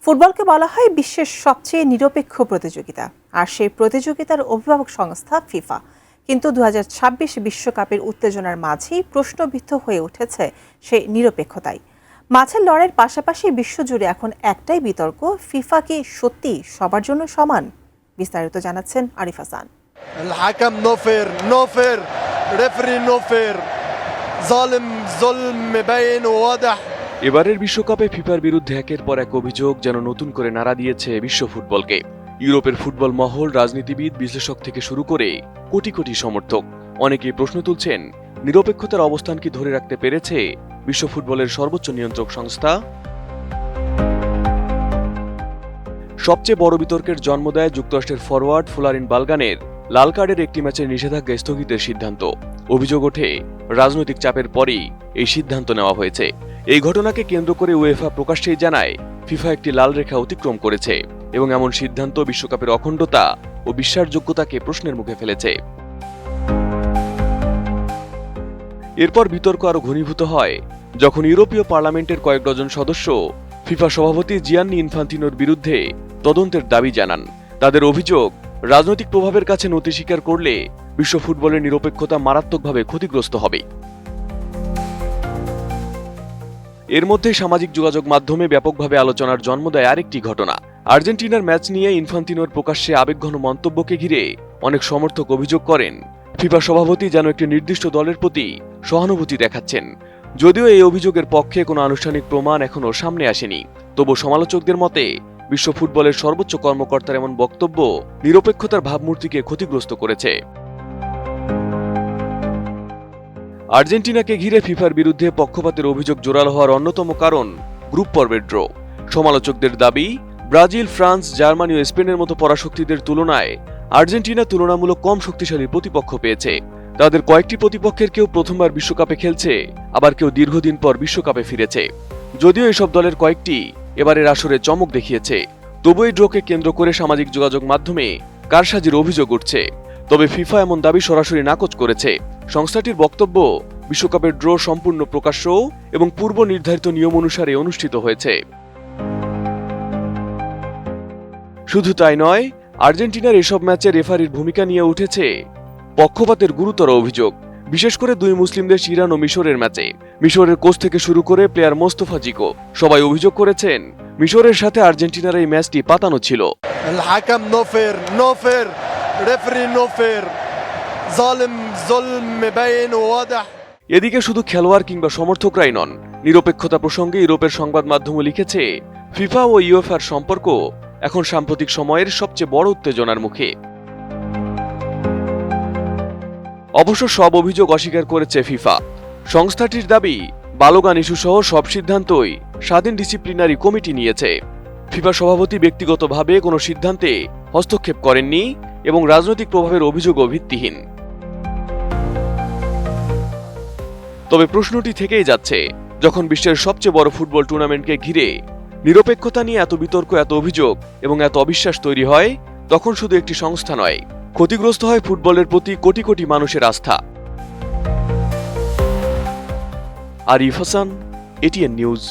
ফুটবলকে বলা হয় বিশ্বের সবচেয়ে নিরপেক্ষ প্রতিযোগিতা, আর সেই প্রতিযোগিতার অভিভাবক সংস্থা ফিফা। কিন্তু 2026 বিশ্বকাপের উত্তেজনার মাঝেই প্রশ্নবিদ্ধ হয়ে উঠেছে সেই নিরপেক্ষতাই। মাঝের লড়াইয়ের পাশাপাশি বিশ্বজুড়ে এখন একটাই বিতর্ক, ফিফা কি সত্যি সবার জন্য সমান? বিস্তারিত জানাচ্ছেন আরিফ হাসান। الحكم نوفر ريفري نوفر ظالم ظلم مبين وواضح। এবারের বিশ্বকাপে ফিফার বিরুদ্ধে একের পর এক অভিযোগ যেন নতুন করে নাড়া দিয়েছে বিশ্ব ফুটবলকে। ইউরোপের ফুটবল মহল, রাজনীতিবিদ, বিশ্লেষক থেকে শুরু করে কোটি কোটি সমর্থক অনেকেই প্রশ্ন তুলছেন, নিরপেক্ষতার অবস্থান কি ধরে রাখতে পেরেছে বিশ্ব ফুটবলের সর্বোচ্চ নিয়ন্ত্রক সংস্থা? সবচেয়ে বড় বিতর্কের জন্ম দেয় যুক্তরাষ্ট্রের ফরওয়ার্ড ফ্লোরিন বালগানের লাল কার্ডের একটি ম্যাচের নিষেধাজ্ঞা স্থগিতের সিদ্ধান্ত। অভিযোগ ওঠে, রাজনৈতিক চাপের পরেই এই সিদ্ধান্ত নেওয়া হয়েছে। এই ঘটনাকে কেন্দ্র করে উয়েফা প্রকাশ্যেই জানায়, ফিফা একটি লাল রেখা অতিক্রম করেছে এবং এমন সিদ্ধান্ত বিশ্বকাপের অখণ্ডতা ও বিশ্বাসযোগ্যতাকে প্রশ্নের মুখে ফেলেছে। এরপর বিতর্ক আরও ঘনীভূত হয় যখন ইউরোপীয় পার্লামেন্টের কয়েক ডজন সদস্য ফিফা সভাপতি জিয়ান্নি ইনফান্তিনোর বিরুদ্ধে তদন্তের দাবি জানান। তাদের অভিযোগ, রাজনৈতিক প্রভাবের কাছে নতি স্বীকার করলে বিশ্ব ফুটবলের নিরপেক্ষতা মারাত্মকভাবে ক্ষতিগ্রস্ত হবে। এর মধ্যে সামাজিক যোগাযোগ মাধ্যমে ব্যাপকভাবে আলোচনার জন্ম দেয় আরেকটি ঘটনা। আর্জেন্টিনার ম্যাচ নিয়ে ইনফান্তিনোর প্রকাশ্যে আবেগঘন মন্তব্যকে ঘিরে অনেক সমর্থক অভিযোগ করেন, ফিফা সভাপতি যেন একটি নির্দিষ্ট দলের প্রতি সহানুভূতি দেখাচ্ছেন। যদিও এই অভিযোগের পক্ষে কোনো আনুষ্ঠানিক প্রমাণ এখনও সামনে আসেনি, তবু সমালোচকদের মতে বিশ্ব ফুটবলের সর্বোচ্চ কর্মকর্তার এমন বক্তব্য নিরপেক্ষতার ভাবমূর্তিকে ক্ষতিগ্রস্ত করেছে। আর্জেন্টিনাকে ঘিরে ফিফার বিরুদ্ধে পক্ষপাতের অভিযোগ জোরালো হওয়ার অন্যতম কারণ গ্রুপ পর্বের ড্র। সমালোচকদের দাবি, ব্রাজিল, ফ্রান্স, জার্মানি ও স্পেনের মতো পরাশক্তিদের তুলনায় আর্জেন্টিনা তুলনামূলক কম শক্তিশালী প্রতিপক্ষ পেয়েছে। তাদের কয়েকটি প্রতিপক্ষের কেউ প্রথমবার বিশ্বকাপে খেলছে, আবার কেউ দীর্ঘদিন পর বিশ্বকাপে ফিরেছে। যদিও এসব দলের কয়েকটি এবারের আসরে চমক দেখিয়েছে, তবু এই ড্রকে কেন্দ্র করে সামাজিক যোগাযোগ মাধ্যমে কারসাজির অভিযোগ উঠছে। তবে ফিফা এমন দাবি সরাসরি নাকচ করেছে। সংস্থাটির বক্তব্য, বিশ্বকাপের ড্র সম্পূর্ণ প্রকাশ্য এবং পূর্ব নির্ধারিত নিয়ম অনুসারে অনুষ্ঠিত হয়েছে। শুধু তাই নয়, আর্জেন্টিনার এসব ম্যাচে রেফারির ভূমিকা নিয়ে উঠেছে পক্ষপাতের গুরুতর অভিযোগ, বিশেষ করে দুই মুসলিম দেশ ইরান ও মিশরের ম্যাচে। মিশরের কোচ থেকে শুরু করে প্লেয়ার মোস্তফা জিকো সবাই অভিযোগ করেছেন, মিশরের সাথে আর্জেন্টিনার এই ম্যাচটি পাতানো ছিল। الحكم نوفر ريفري نوفر ظالم ظلم مبين وواضح। এদিকে শুধু খেলোয়াড় কিংবা সমর্থকরাই নন, নিরপেক্ষতা প্রসঙ্গে ইউরোপের সংবাদ মাধ্যমও লিখেছে, ফিফা ও ইউএফার সম্পর্ক এখন সাম্প্রতিক সময়ের সবচেয়ে বড় উত্তেজনার মুখে। অবশ্য সব অভিযোগ অস্বীকার করেছে ফিফা। সংস্থাটির দাবি, বালোগান ইস্যু সহ সব সিদ্ধান্তই স্বাধীন ডিসিপ্লিনারি কমিটি নিয়েছে। ফিফা সভাপতি ব্যক্তিগতভাবে কোনো সিদ্ধান্তে হস্তক্ষেপ করেননি এবং রাজনৈতিক প্রভাবের অভিযোগও ভিত্তিহীন। তবে প্রশ্নটি থেকেই যাচ্ছে, যখন বিশ্বের সবচেয়ে বড় ফুটবল টুর্নামেন্টকে ঘিরে নিরপেক্ষতা নিয়ে এত বিতর্ক, এত অভিযোগ এবং এত অবিশ্বাস তৈরি হয়, তখন শুধু একটি সংস্থা নয়, ক্ষতিগ্রস্ত হয় ফুটবলের প্রতি কোটি কোটি মানুষের আস্থা। Arif Hasan, ATN news.